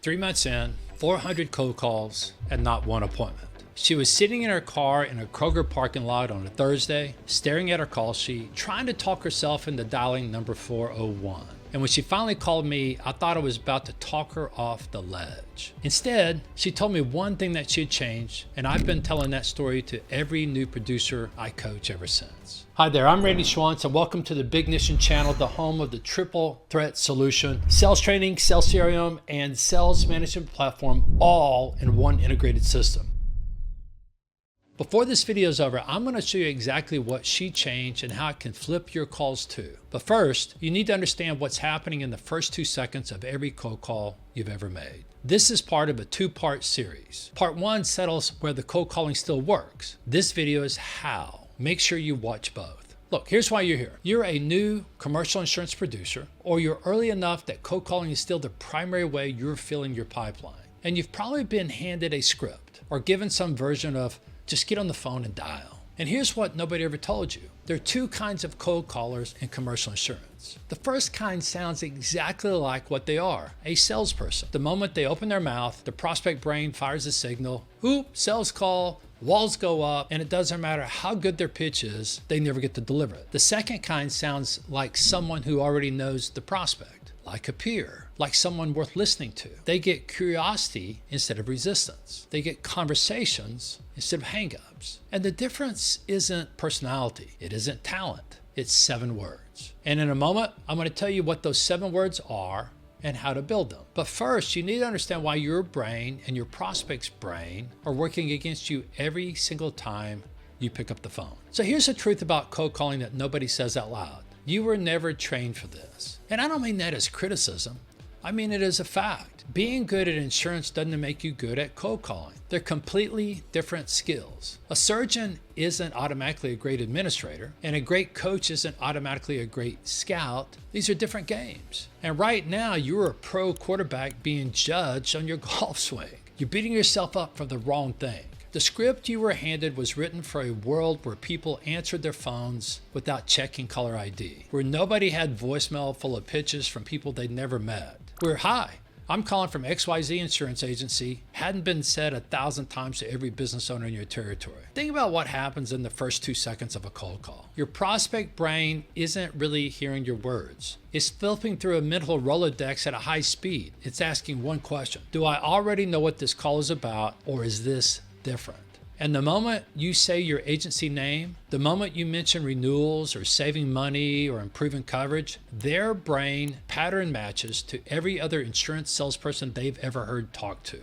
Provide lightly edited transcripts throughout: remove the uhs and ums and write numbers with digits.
3 months in, 400 cold calls, and not one appointment. She was sitting in her car in a Kroger parking lot on a Thursday, staring at her call sheet, trying to talk herself into dialing number 401. And when she finally called me, I thought I was about to talk her off the ledge. Instead, she told me one thing that she had changed, and I've been telling that story to every new producer I coach ever since. Hi there, I'm Randy Schwantz, and welcome to the Big Nation channel, the home of the triple threat solution, sales training, sales CRM, and sales management platform, all in one integrated system. Before this video is over, I'm going to show you exactly what she changed and how it can flip your calls too. But first, you need to understand what's happening in the first 2 seconds of every cold call you've ever made. This is part of a 2-part series. Part 1 settles where the cold calling still works. This video is how. Make sure you watch both. Look, here's why you're here. You're a new commercial insurance producer, or you're early enough that cold calling is still the primary way you're filling your pipeline. And you've probably been handed a script or given some version of just get on the phone and dial. And here's what nobody ever told you. There are 2 kinds of cold callers in commercial insurance. The first kind sounds exactly like what they are, a salesperson. The moment they open their mouth, the prospect brain fires a signal, oop, sales call, walls go up, and it doesn't matter how good their pitch is, they never get to deliver it. The second kind sounds like someone who already knows the prospect, like a peer, like someone worth listening to. They get curiosity instead of resistance. They get conversations instead of hang-ups. And the difference isn't personality. It isn't talent. It's 7 words. And in a moment, I'm going to tell you what those 7 words are and how to build them. But first, you need to understand why your brain and your prospect's brain are working against you every single time you pick up the phone. So here's the truth about cold calling that nobody says out loud. You were never trained for this. And I don't mean that as criticism. I mean it as a fact. Being good at insurance doesn't make you good at cold calling. They're completely different skills. A surgeon isn't automatically a great administrator, and a great coach isn't automatically a great scout. These are different games. And right now, you're a pro quarterback being judged on your golf swing. You're beating yourself up for the wrong thing. The script you were handed was written for a world where people answered their phones without checking caller ID, where nobody had voicemail full of pitches from people they'd never met, where, hi, I'm calling from XYZ Insurance Agency, hadn't been said 1,000 times to every business owner in your territory. Think about what happens in the first 2 seconds of a cold call. Your prospect brain isn't really hearing your words. It's flipping through a mental Rolodex at a high speed. It's asking one question. Do I already know what this call is about, or is this different? And the moment you say your agency name, the moment you mention renewals or saving money or improving coverage, their brain pattern matches to every other insurance salesperson they've ever heard talk to.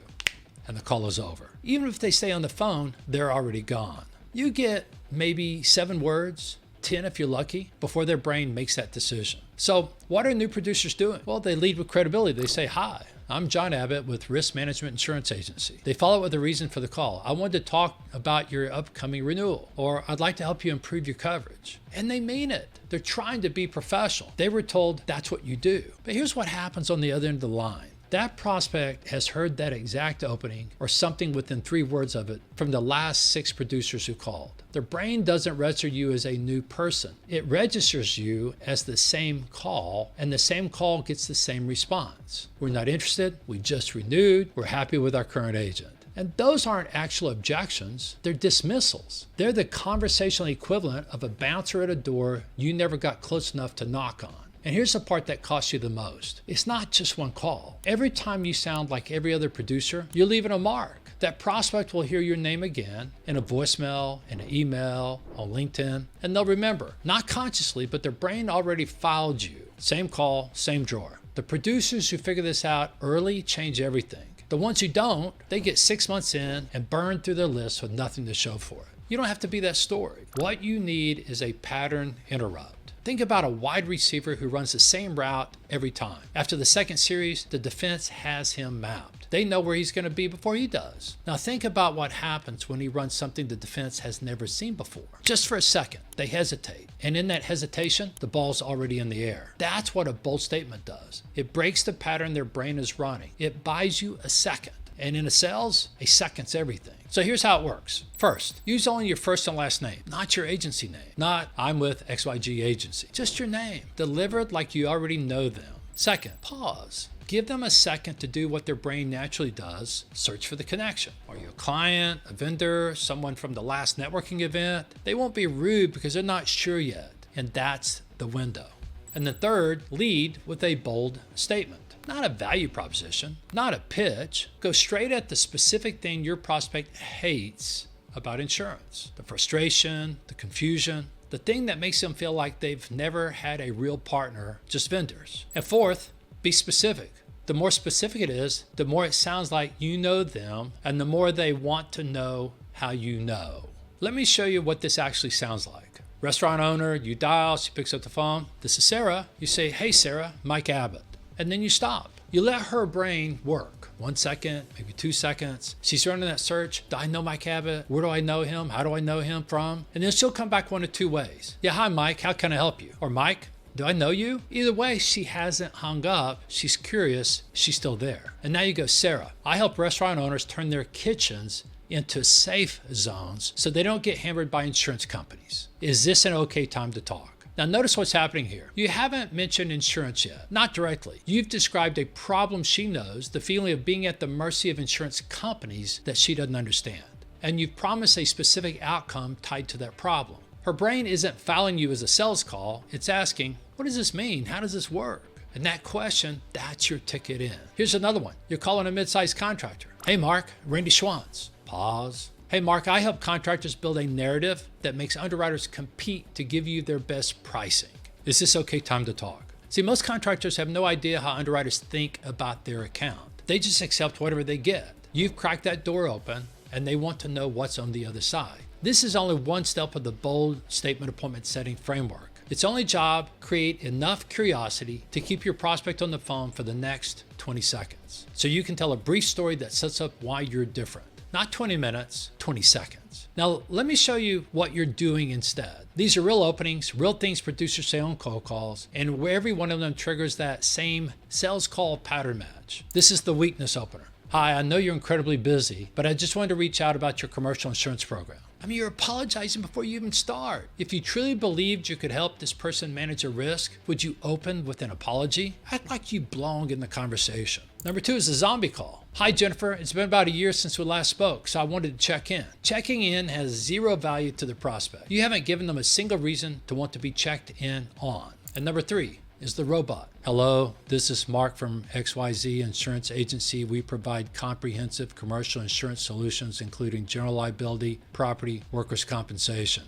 And the call is over. Even if they stay on the phone, they're already gone. You get maybe 7 words, 10 if you're lucky, before their brain makes that decision. So what are new producers doing? Well, they lead with credibility. They say, hi, I'm John Abbott with Risk Management Insurance Agency. They follow it with a reason for the call. I wanted to talk about your upcoming renewal, or I'd like to help you improve your coverage. And they mean it. They're trying to be professional. They were told that's what you do. But here's what happens on the other end of the line. That prospect has heard that exact opening or something within 3 words of it from the last 6 producers who called. Their brain doesn't register you as a new person. It registers you as the same call, and the same call gets the same response. We're not interested. We just renewed. We're happy with our current agent. And those aren't actual objections. They're dismissals. They're the conversational equivalent of a bouncer at a door you never got close enough to knock on. And here's the part that costs you the most. It's not just one call. Every time you sound like every other producer, you're leaving a mark. That prospect will hear your name again in a voicemail, in an email, on LinkedIn, and they'll remember, not consciously, but their brain already filed you. Same call, same drawer. The producers who figure this out early change everything. The ones who don't, they get 6 months in and burn through their list with nothing to show for it. You don't have to be that story. What you need is a pattern interrupt. Think about a wide receiver who runs the same route every time. After the second series, the defense has him mapped. They know where he's going to be before he does. Now think about what happens when he runs something the defense has never seen before. Just for a second, they hesitate. And in that hesitation, the ball's already in the air. That's what a bold statement does. It breaks the pattern their brain is running. It buys you a second. And in a sales, a second's everything. So here's how it works. First, use only your first and last name, not your agency name. Not, I'm with XYG agency. Just your name, delivered like you already know them. Second, pause. Give them a second to do what their brain naturally does, search for the connection. Are you a client, a vendor, someone from the last networking event? They won't be rude because they're not sure yet, and that's the window. And the third, lead with a bold statement. Not a value proposition, not a pitch. Go straight at the specific thing your prospect hates about insurance. The frustration, the confusion, the thing that makes them feel like they've never had a real partner, just vendors. And fourth, be specific. The more specific it is, the more it sounds like you know them, and the more they want to know how you know. Let me show you what this actually sounds like. Restaurant owner, you dial, she picks up the phone. This is Sarah. You say, "Hey Sarah, Mike Abbott." And then you stop. You let her brain work. 1 second, maybe 2 seconds. She's running that search. Do I know Mike Abbott? Where do I know him? How do I know him from? And then she'll come back one of two ways. Yeah, hi Mike, how can I help you? Or Mike, do I know you? Either way, she hasn't hung up. She's curious. She's still there. And now you go, Sarah, I help restaurant owners turn their kitchens into safe zones so they don't get hammered by insurance companies. Is this an okay time to talk? Now notice what's happening here. You haven't mentioned insurance yet, not directly. You've described a problem she knows, the feeling of being at the mercy of insurance companies that she doesn't understand. And you've promised a specific outcome tied to that problem. Her brain isn't fouling you as a sales call, it's asking, what does this mean? How does this work? And that question, that's your ticket in. Here's another one. You're calling a mid-sized contractor. Hey Mark, Randy Schwantz. Pause. Hey Mark, I help contractors build a narrative that makes underwriters compete to give you their best pricing. Is this okay time to talk? See, most contractors have no idea how underwriters think about their account. They just accept whatever they get. You've cracked that door open and they want to know what's on the other side. This is only one step of the bold statement appointment setting framework. Its only job, create enough curiosity to keep your prospect on the phone for the next 20 seconds. So you can tell a brief story that sets up why you're different. Not 20 minutes, 20 seconds. Now, let me show you what you're doing instead. These are real openings, real things producers say on cold calls, and where every one of them triggers that same sales call pattern match. This is the weakness opener. Hi, I know you're incredibly busy, but I just wanted to reach out about your commercial insurance program. I mean, you're apologizing before you even start. If you truly believed you could help this person manage a risk, would you open with an apology? Act like you belong in the conversation. Number 2 is the zombie call. Hi, Jennifer. It's been about a year since we last spoke, so I wanted to check in. Checking in has zero value to the prospect. You haven't given them a single reason to want to be checked in on. And number 3 is the robot. Hello, this is Mark from XYZ Insurance Agency. We provide comprehensive commercial insurance solutions, including general liability, property, workers' compensation.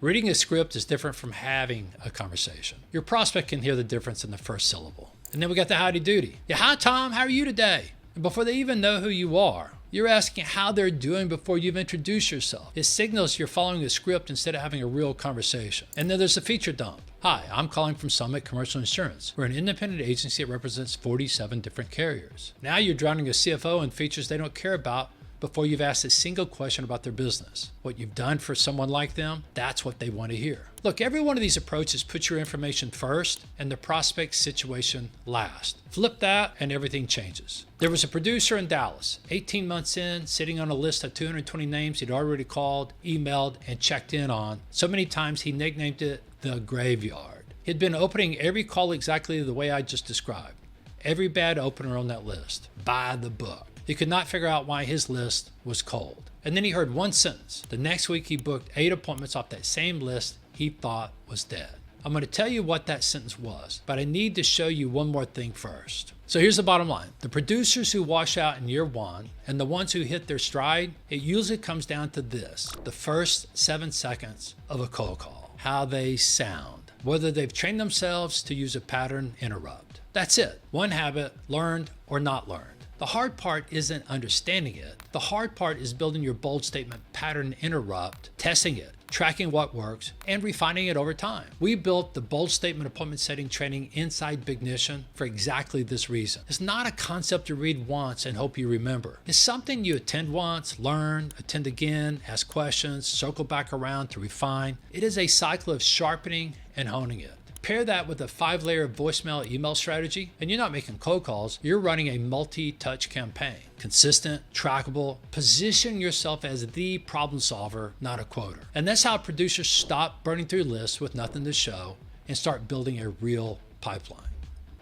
Reading a script is different from having a conversation. Your prospect can hear the difference in the first syllable. And then we got the howdy doody. Yeah, hi Tom, how are you today? And before they even know who you are, you're asking how they're doing before you've introduced yourself. It signals you're following a script instead of having a real conversation. And then there's the feature dump. Hi, I'm calling from Summit Commercial Insurance. We're an independent agency that represents 47 different carriers. Now you're drowning a CFO in features they don't care about before you've asked a single question about their business. What you've done for someone like them, that's what they want to hear. Look, every one of these approaches puts your information first and the prospect situation last. Flip that and everything changes. There was a producer in Dallas, 18 months in, sitting on a list of 220 names he'd already called, emailed, and checked in on. So many times he nicknamed it the graveyard. He'd been opening every call exactly the way I just described. Every bad opener on that list. By the book. He could not figure out why his list was cold. And then he heard one sentence. The next week he booked 8 appointments off that same list he thought was dead. I'm going to tell you what that sentence was, but I need to show you one more thing first. So here's the bottom line. The producers who wash out in year 1 and the ones who hit their stride, it usually comes down to this, the first 7 seconds of a cold call, how they sound, whether they've trained themselves to use a pattern interrupt. That's it. One habit, learned or not learned. The hard part isn't understanding it. The hard part is building your bold statement pattern interrupt, testing it, tracking what works, and refining it over time. We built the bold statement appointment setting training inside Bignition for exactly this reason. It's not a concept you read once and hope you remember. It's something you attend once, learn, attend again, ask questions, circle back around to refine. It is a cycle of sharpening and honing it. Pair that with a 5-layer voicemail email strategy, and you're not making cold calls, you're running a multi-touch campaign. Consistent, trackable, position yourself as the problem solver, not a quoter. And that's how producers stop burning through lists with nothing to show and start building a real pipeline.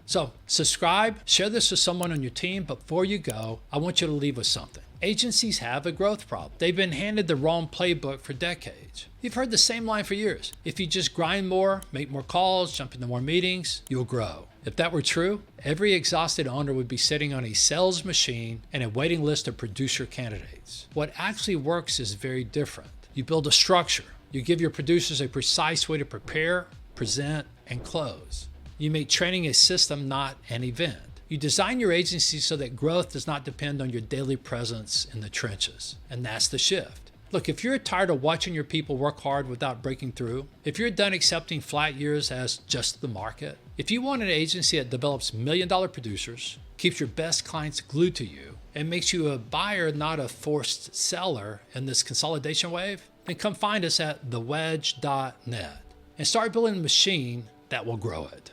So subscribe, share this with someone on your team. But before you go, I want you to leave with something. Agencies have a growth problem. They've been handed the wrong playbook for decades. You've heard the same line for years. If you just grind more, make more calls, jump into more meetings, you'll grow. If that were true, every exhausted owner would be sitting on a sales machine and a waiting list of producer candidates. What actually works is very different. You build a structure. You give your producers a precise way to prepare, present, and close. You make training a system, not an event. You design your agency so that growth does not depend on your daily presence in the trenches. And that's the shift. Look, if you're tired of watching your people work hard without breaking through, if you're done accepting flat years as just the market, if you want an agency that develops million-dollar producers, keeps your best clients glued to you, and makes you a buyer, not a forced seller in this consolidation wave, then come find us at thewedge.net and start building a machine that will grow it.